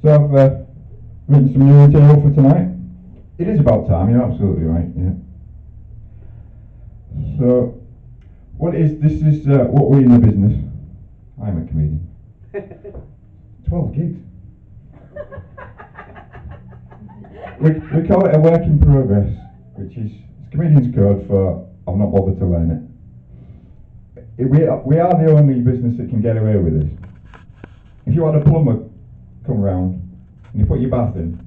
So I've written some new material for tonight. It is about time, you're absolutely right, yeah. So, this is what we're in the business. I'm a comedian. 12 gigs. We call it a work in progress, which is comedian's code for I've not bothered to learn it. We are the only business that can get away with this. If you had a plumber come round and you put your bath in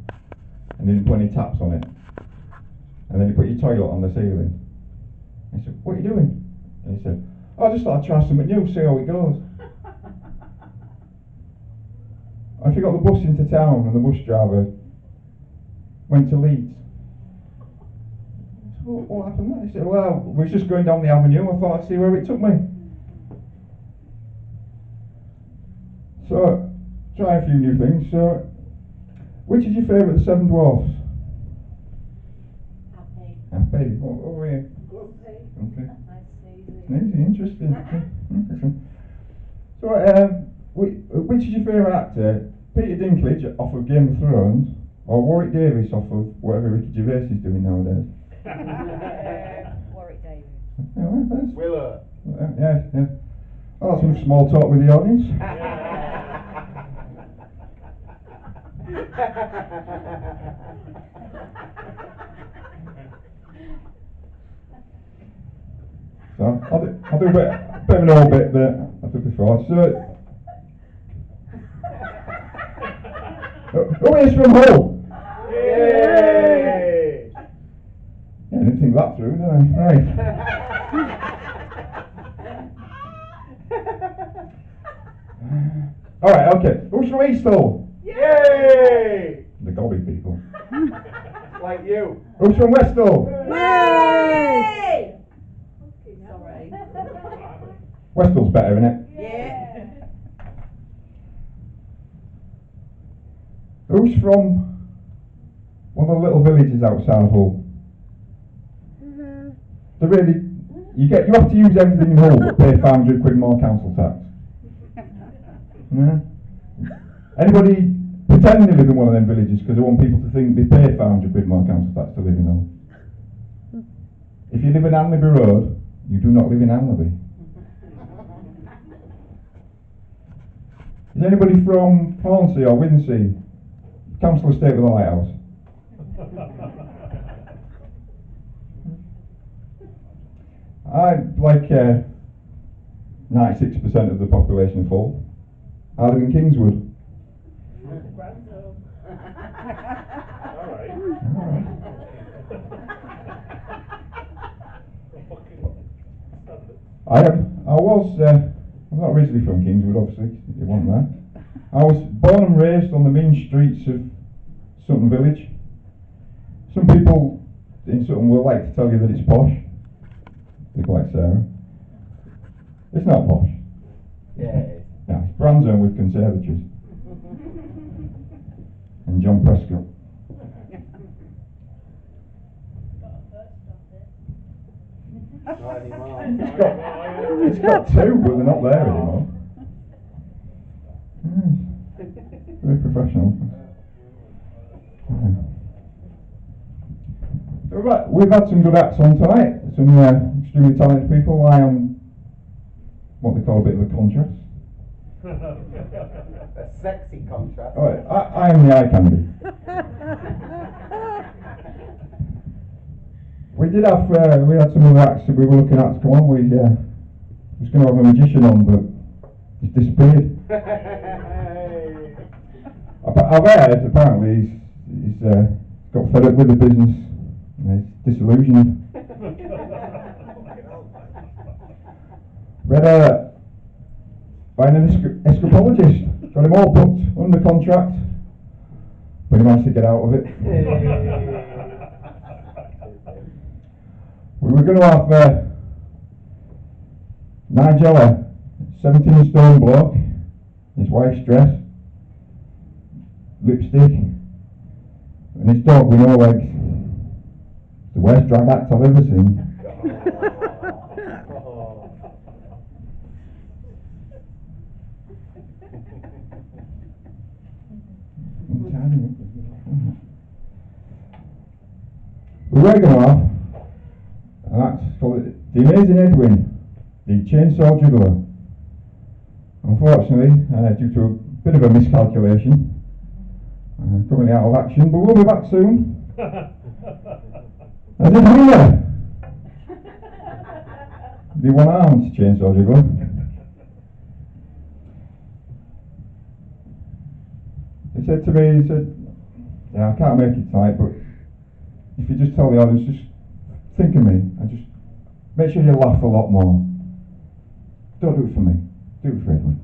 and you didn't put any taps on it, and then you put your toilet on the ceiling, and he said, "What are you doing?" And he said, "Oh, I just thought I'd try something new, see how it goes." Or if you got the bus into town and the bus driver went to Leeds, so what happened there? He said, "Well, we was just going down the avenue, I thought I'd see where it took me." So, try a few new things. So, which is your favourite of the Seven Dwarfs? Happy. What were you? Okay. Easy, interesting. Interesting. So, which is your favourite actor? Peter Dinklage off of Game of Thrones, or Warwick Davis off of whatever Ricky Gervais is doing nowadays? Warwick Davis. Yeah, Willow. Yeah. I'll have some small talk with the audience. So I'll do a bit of an old bit that I did before. So, who is from Hull? Yay! Yeah, I didn't think that through, did I? Right. Alright, okay. Who's from East Hull? Yay! The Gobby people. Like you. Who's from West Hull? Yay! Sorry. West Hull's better, isn't it? Yeah. Who's from one of the little villages outside Hull? They're really, you have to use everything in Hull but pay £500 more council tax. Yeah. Anybody pretend they live in one of them villages because they want people to think they pay £500 more council tax to live in Hull? If you live in Anlaby Road, you do not live in Anlaby. Is anybody from Hornsey or Winsea? Council estate with a lighthouse? I'm like 96% of the population of Hull. I live in Kingswood. Alright. I'm not originally from Kingswood, obviously, you want that. I was born and raised on the mean streets of Sutton Village. Some people in Sutton will like to tell you that it's posh. People like Sarah. It's not posh. Yay. Yeah, it's Branzone with conservatories. And John Prescott. Not anymore. It's got two, but they're not there anymore. Very professional. So we've had some good acts on tonight. Some extremely talented people. I am what they call a bit of a contrast. A sexy contrast. Oh, I am the eye candy. We had some other acts that we were looking at to come on. We was going to have a magician on, but he's disappeared. I've heard apparently he's got fed up with the business and he's disillusioned. Read by an escapologist, got him all booked under contract, but he managed to get out of it. We were going to have Nigella, 17 stone bloke, his wife's dress, lipstick, and his dog with no legs. The worst drag act I've ever seen. We were going to have, and that's called it The Amazing Edwin, the Chainsaw Juggler. Unfortunately, due to a bit of a miscalculation, currently out of action, but we'll be back soon. As in here, the one-armed Chainsaw Juggler. He said to me, yeah, I can't make it tonight, but if you just tell the audience, just think of me, and just make sure you laugh a lot more. Don't do it for me, do it for Edwin.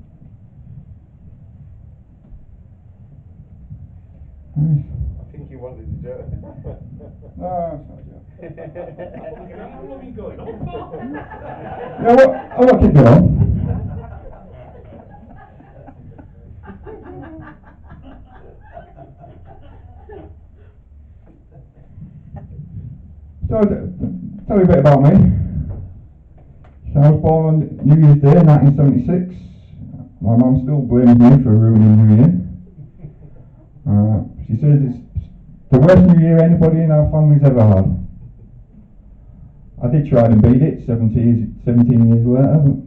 Nice. I think you wanted to do it. No, it's not a joke. How long are you going on for? No, I won't keep going. So, tell you a bit about me. So I was born on New Year's Day 1976. My mum still blames me for ruining New Year. She says it's the worst New Year anybody in our family's ever had. I did try and beat it 17 years later, but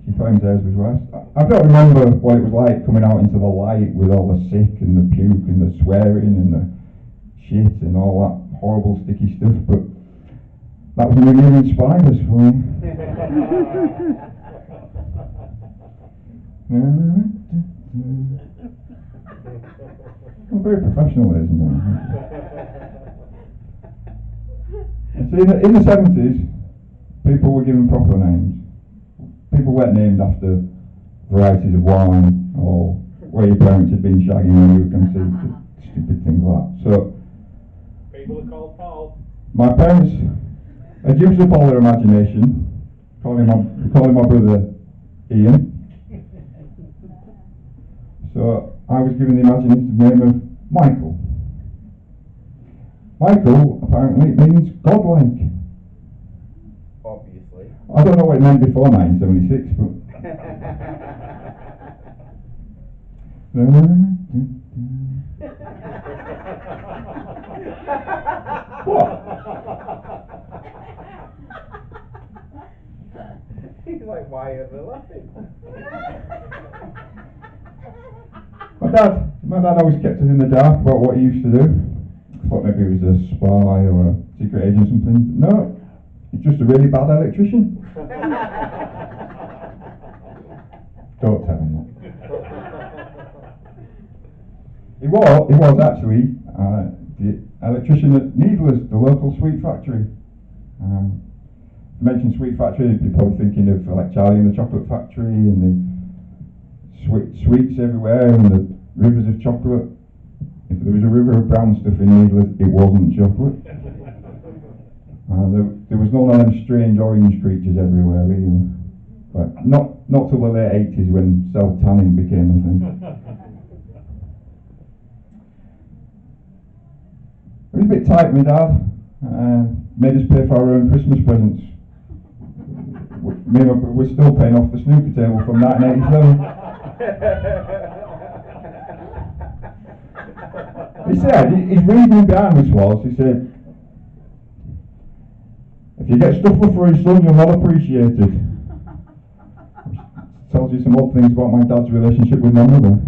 she claims theirs was worse. I don't remember what it was like coming out into the light with all the sick and the puke and the swearing and the shit and all that horrible sticky stuff, but that was New Year in spiders for me. I'm very professional, ladies and gentlemen. See, in the 70s, people were given proper names. People weren't named after varieties of wine or where your parents had been shagging when you were conceived, stupid things like that. So, People are called Paul. my parents had used up all their imagination, calling my brother Ian. So I was given the imaginative name of Michael. Michael apparently means godlike. Obviously. I don't know what it meant before 1976, but. What? He's like, why are they laughing? My dad always kept us in the dark about what he used to do. I thought maybe he was a spy or a secret agent or something. No, he's just a really bad electrician. Don't tell him that. He was actually the electrician at Needlers, the local sweet factory. Mentioned sweet factory, you'd be probably thinking of like Charlie and the Chocolate Factory and the sweets everywhere and the rivers of chocolate. If there was a river of brown stuff in Needlers, it wasn't chocolate. There was none of them strange orange creatures everywhere either. But not till the late 80s when self-tanning became a thing. It was a bit tight, my dad. Made us pay for our own Christmas presents. We're still paying off the snooker table from 1987. He said, his reasoning behind this was, he said, if you get stuff for free, son, you're not appreciated. Which tells you some odd things about my dad's relationship with my mother.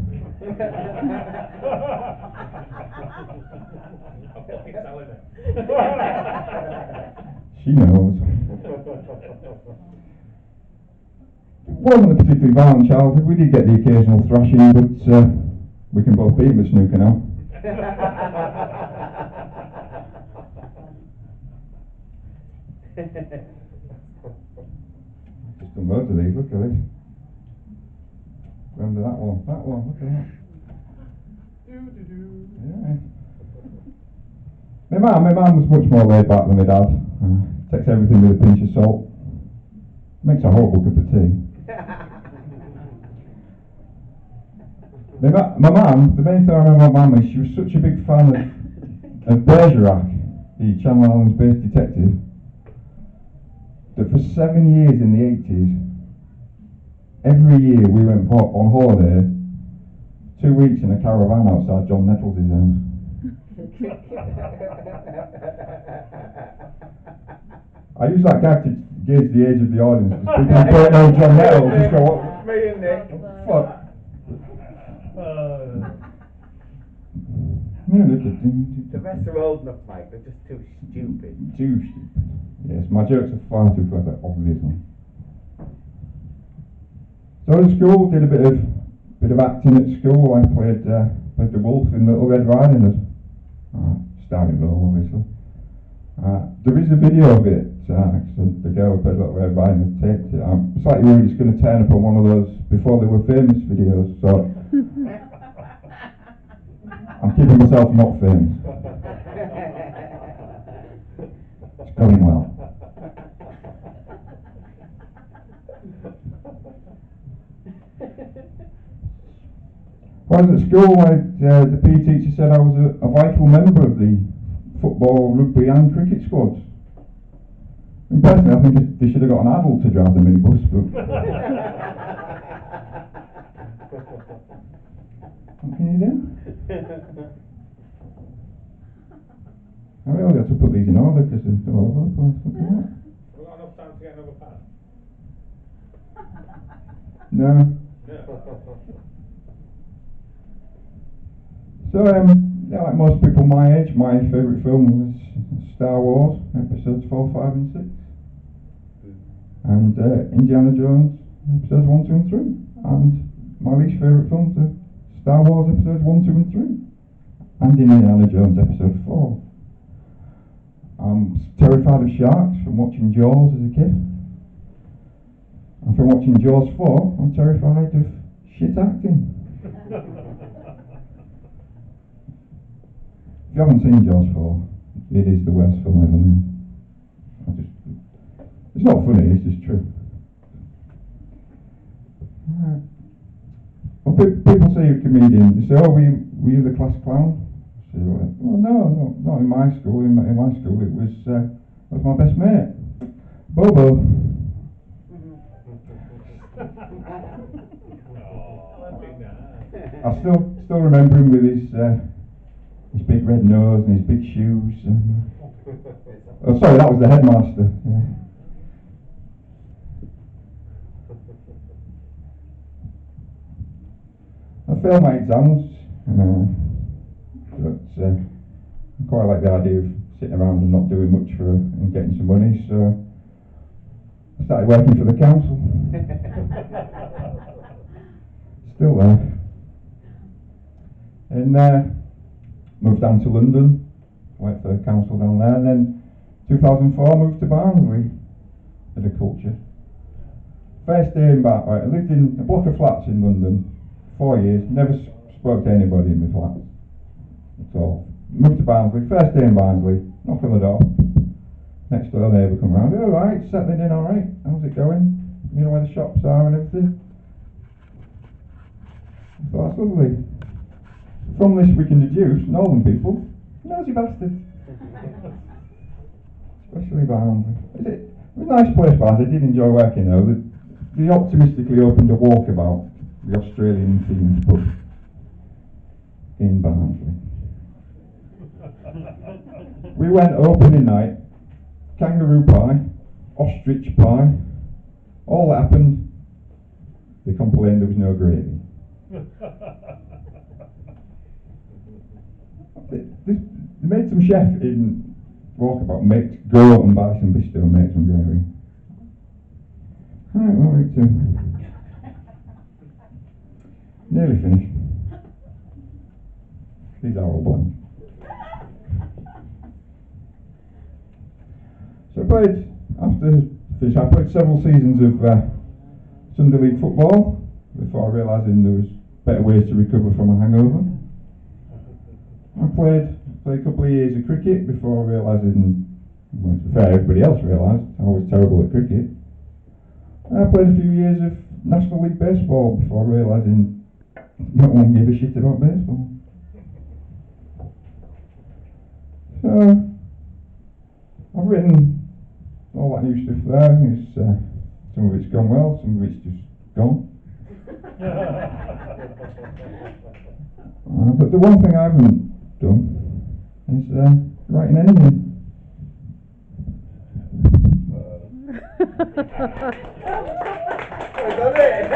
She knows. Wasn't a particularly violent childhood. We did get the occasional thrashing, but we can both beat him at snooker now. Just done loads of these. Look at this. Remember that one? That one. Look at that. Yeah. My mum was much more laid back than my dad. Takes everything with a pinch of salt. Makes a horrible cup of tea. My mum, the main thing I remember about mum is she was such a big fan of Bergerac, the Channel Islands based detective, that for 7 years in the 80s, every year we went on holiday, 2 weeks in a caravan outside John Nettles' house. I use that gag to gauge the age of the audience. Because people who don't know John Nettles just go, what? Me and Nick. Fuck. The rest are old enough, Mike. They're just too stupid. Too stupid. Yes, my jokes are far too clever, obviously. So at school, did a bit of acting at school. I played the wolf in Little Red Riding Hood. Starring role, obviously. There is a video of it. So the girl who played Little Red Riding Hood taped it. I'm slightly worried it's going to turn up on one of those before they were famous videos. So I'm keeping myself not famous. It's going well. When I was at school, the PE teacher said I was a vital member of the football, rugby and cricket squads. And personally, I think they should have got an adult to drive the minibus, but what can you do? I really have to put these in order because they're all over the place. Look at that. Have we got enough time to get another pan? No. No. So, yeah, like most people my age, my favourite film was Star Wars, episodes 4, 5 and 6. And Indiana Jones, episodes 1, 2 and 3. And my least favourite films are Star Wars, episodes 1, 2 and 3. And Indiana Jones, episode 4. I'm terrified of sharks from watching Jaws as a kid. And from watching Jaws 4, I'm terrified of shit acting. If you haven't seen Jaws 4, it is the worst film ever made. It's not funny, it's just true. Well, people say you're a comedian. They say, "Oh, were you the class clown?" I say, "Well, no, not in my school. In my school, it was my best mate, Bobo." I still remember him with his big red nose and his big shoes. Oh, sorry, that was the headmaster. Yeah. I failed my exams, but I quite like the idea of sitting around and not doing much and getting some money, so I started working for the council. Still there. And moved down to London, worked for the council down there, and then 2004 moved to Barnsley, did a culture. First day in Barnsley, I lived in a block of flats in London, 4 years, never spoke to anybody in my flat at all. Moved to Barnsley, first day in Barnsley, knock on the door. Next door neighbour come round, "All right, settling in all right, how's it going? You know where the shops are and everything?" I thought, that's lovely. From this we can deduce, northern people, nosy bastards. Especially Barnsley. It was a nice place, Barnsley, I did enjoy working though. They optimistically opened a walkabout, the Australian themed pub in Barnsley. We went opening night, kangaroo pie, ostrich pie. All that happened, they complained there was no gravy. They made some chef in Walkabout go out and buy some bistro and make some gravy. Right, well, it's nearly finished. These are all blank. So I played several seasons of Sunday League football before realising there was better ways to recover from a hangover. I played a couple of years of cricket before realising, well, to be fair, everybody else realised I was terrible at cricket. I played a few years of National League baseball before realising no one gave a shit about baseball. So I've written all that new stuff there. Some of it's gone well, some of it's just gone. But the one thing I haven't done He's writing anything. I got it.